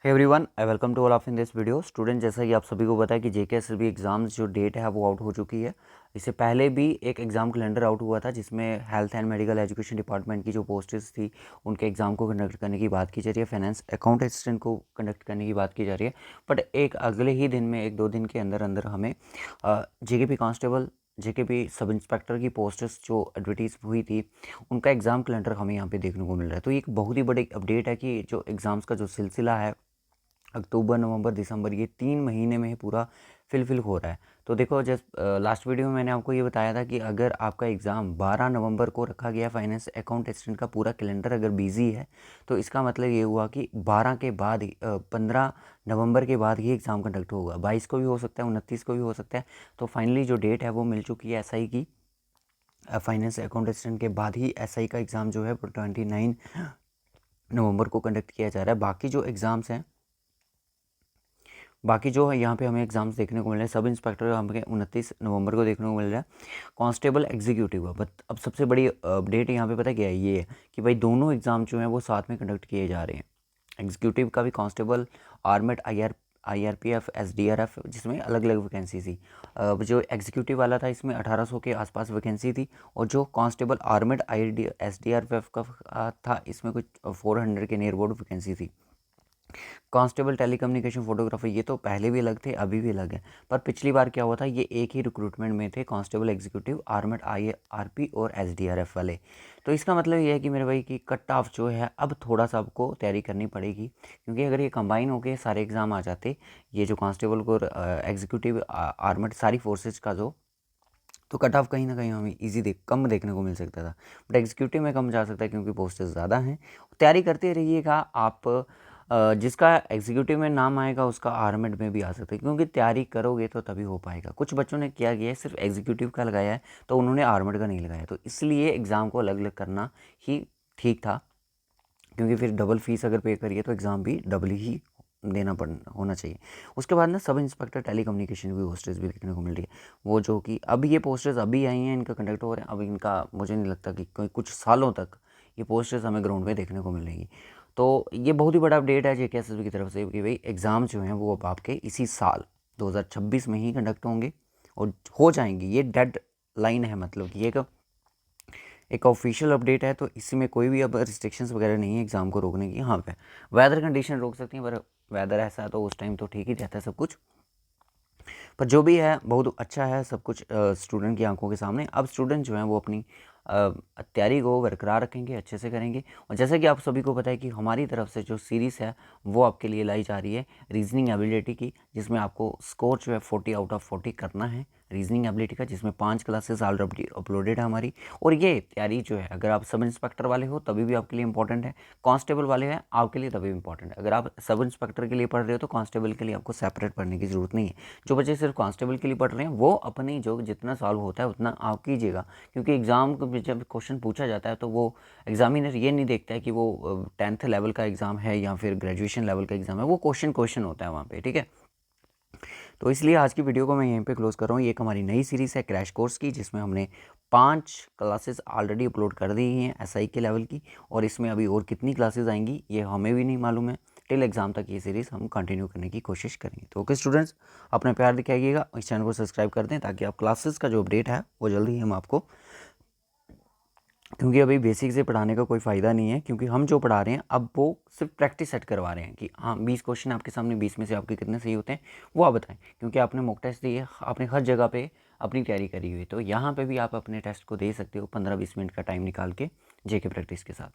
Hey everyone, I welcome to all of in this video. Student, जैसा कि आप सभी को पता है कि जेके एसएसबी एग्जाम्स जो डेट है वो आउट हो चुकी है। इससे पहले भी एक एग्ज़ाम कैलेंडर आउट हुआ था जिसमें health and medical education department की जो पोस्ट्स थी उनके एग्ज़ाम को कंडक्ट करने की बात की जा रही है, फाइनेंस अकाउंट असिस्टेंट को कंडक्ट करने की बात की जा रही है। बट एक अगले ही दिन में 1-2 दिन के अंदर अंदर हमें JKP constable, JKP sub inspector की पोस्ट्स जो एडवर्टीज़ हुई थी उनका एग्ज़ाम कैलेंडर हमें यहाँ पे देखने को मिल रहा है। तो ये एक बहुत ही बड़ी अपडेट है कि जो एग्ज़ाम्स का जो सिलसिला है अक्टूबर, नवंबर, दिसंबर, ये 3 महीने में ही पूरा फिल हो रहा है। तो देखो, लास्ट वीडियो में मैंने आपको ये बताया था कि अगर आपका एग्ज़ाम 12 नवंबर को रखा गया, फाइनेंस अकाउंट असिस्टेंट का पूरा कैलेंडर अगर बिजी है तो इसका मतलब ये हुआ कि 12 के बाद ही 15 नवंबर के बाद ही एग्ज़ाम कंडक्ट होगा। 22 को भी हो सकता है, 29 को भी हो सकता है। तो फाइनली जो डेट है वो मिल चुकी है एसआई की। फाइनेंस अकाउंट असिस्टेंट के बाद ही एसआई का एग्ज़ाम जो है वो 29 नवंबर को कंडक्ट किया जा रहा है। बाकी जो है यहाँ पे हमें एग्जाम्स देखने को मिल रहे हैं। सब इंस्पेक्टर का हमें 29 नवंबर को देखने को मिल रहा है। कांस्टेबल एग्जीक्यूटिव का बट अब सबसे बड़ी अपडेट यहाँ पे पता क्या है, ये है कि भाई दोनों एग्ज़ाम जो हैं वो साथ में कंडक्ट किए जा रहे हैं। एग्जीक्यूटिव का भी कांस्टेबल, आर्मेड, आईआरपीएफ, एसडीआरएफ, जिसमें अलग अलग वैकेंसी थी। जो एग्जीक्यूटिव वाला था इसमें 1800 के आसपास वैकेंसी थी, और जो कांस्टेबल आर्मेड एसडीआरएफ का था इसमें कुछ 400 के नियर अबाउट वैकेंसी थी। कांस्टेबल टेलीकम्युनिकेशन फोटोग्राफर ये तो पहले भी अलग थे, अभी भी अलग है। पर पिछली बार क्या हुआ था, ये एक ही रिक्रूटमेंट में थे, कांस्टेबल एग्जीक्यूटिव, आर्मड, आईआरपी और एसडीआरएफ वाले। तो इसका मतलब ये है कि मेरे भाई की कट ऑफ जो है अब थोड़ा सा आपको तैयारी करनी पड़ेगी, क्योंकि अगर ये कंबाइन होकर सारे एग्ज़ाम आ जाते, ये जो कांस्टेबल को एग्जीक्यूटिव, आर्मड, सारी फोर्सेज का जो, तो कट ऑफ कहीं ना कहीं हमें कम देखने को मिल सकता था। बट एग्जीक्यूटिव में कम जा सकता है क्योंकि पोस्टेज ज़्यादा हैं। तैयारी करते रहिएगा आप। जिसका एग्जीक्यूटिव में नाम आएगा उसका आर्मेड में भी आ सकता है, क्योंकि तैयारी करोगे तो तभी हो पाएगा। कुछ बच्चों ने क्या किया है, सिर्फ एग्जीक्यूटिव का लगाया है तो उन्होंने आर्मेड का नहीं लगाया, तो इसलिए एग्ज़ाम को अलग अलग करना ही ठीक था, क्योंकि फिर डबल फीस अगर पे करिए तो एग्ज़ाम भी डबल ही होना चाहिए। उसके बाद ना सब इंस्पेक्टर टेलीकम्युनिकेशन की पोस्टेज भी देखने को मिल रही है। वो जो कि अब ये पोस्टेज अभी आई हैं, इनका कंडक्ट हो रहा है। अब इनका मुझे नहीं लगता कि कोई कुछ सालों तक ये पोस्टेज हमें ग्राउंड में देखने को मिलेंगी। तो ये बहुत ही बड़ा अपडेट है जेके एसएसबी की तरफ से कि भाई एग्ज़ाम जो हैं वो अब आपके इसी साल 2026 में ही कंडक्ट होंगे और हो जाएंगे। ये डेड लाइन है, मतलब कि एक ऑफिशियल अपडेट है। तो इसमें कोई भी अब रिस्ट्रिक्शंस वगैरह नहीं है एग्ज़ाम को रोकने की। हाँ पे वेदर कंडीशन रोक सकती हैं, पर वेदर ऐसा है तो उस टाइम तो ठीक ही रहता है सब कुछ। पर जो भी है बहुत अच्छा है सब कुछ स्टूडेंट की आंखों के सामने। अब स्टूडेंट जो हैं वो अपनी तैयारी को बरकरार रखेंगे, अच्छे से करेंगे। और जैसे कि आप सभी को पता है कि हमारी तरफ से जो सीरीज़ है वो आपके लिए लाई जा रही है रीजनिंग एबिलिटी की, जिसमें आपको स्कोर जो है 40 आउट ऑफ 40 करना है रीजनिंग एबिलिटी का, जिसमें 5 क्लासेस ऑलरेडी अपलोडेड है हमारी। और ये तैयारी जो है अगर आप सब इंस्पेक्टर वाले हो तभी भी आपके लिए इंपॉर्टेंट है, कांस्टेबल वाले हैं आपके लिए तभी इंपॉर्टेंट है। अगर आप सब इंस्पेक्टर के लिए पढ़ रहे हो तो कांस्टेबल के लिए आपको सेपरेट पढ़ने की ज़रूरत नहीं है। जो बच्चे सिर्फ कांस्टेबल के लिए पढ़ रहे हैं वो अपनी जो जितना सॉल्व होता है उतना आप कीजिएगा, क्योंकि एग्ज़ाम को जब क्वेश्चन पूछा जाता है तो वो एग्जामिनर ये नहीं देखता है कि वो 10th लेवल का एग्ज़ाम है या फिर ग्रेजुएशन लेवल का एग्ज़ाम है, वो क्वेश्चन होता है वहाँ पे, ठीक है। तो इसलिए आज की वीडियो को मैं यहीं पे क्लोज़ कर रहा हूँ। ये एक हमारी नई सीरीज़ है क्रैश कोर्स की, जिसमें हमने 5 क्लासेस ऑलरेडी अपलोड कर दी हैं एसआई के लेवल की, और इसमें अभी और कितनी क्लासेस आएंगी ये हमें भी नहीं मालूम है। टिल एग्ज़ाम तक ये सीरीज़ हम कंटिन्यू करने की कोशिश करेंगे। तो ओके स्टूडेंट्स, अपना प्यार दिखाइएगा, इस चैनल को सब्सक्राइब कर दें ताकि आप क्लासेस का जो अपडेट है वो जल्दी ही हम आपको, क्योंकि अभी बेसिक से पढ़ाने का कोई फ़ायदा नहीं है, क्योंकि हम जो पढ़ा रहे हैं अब वो सिर्फ प्रैक्टिस सेट करवा रहे हैं कि हाँ 20 क्वेश्चन आपके सामने, 20 में से आपके कितने सही होते हैं वो आप बताएं, क्योंकि आपने मॉक टेस्ट दिए, आपने हर जगह पे अपनी तैयारी करी हुई, तो यहाँ पे भी आप अपने टेस्ट को दे सकते हो 15-20 मिनट का टाइम निकाल के जेके प्रैक्टिस के साथ।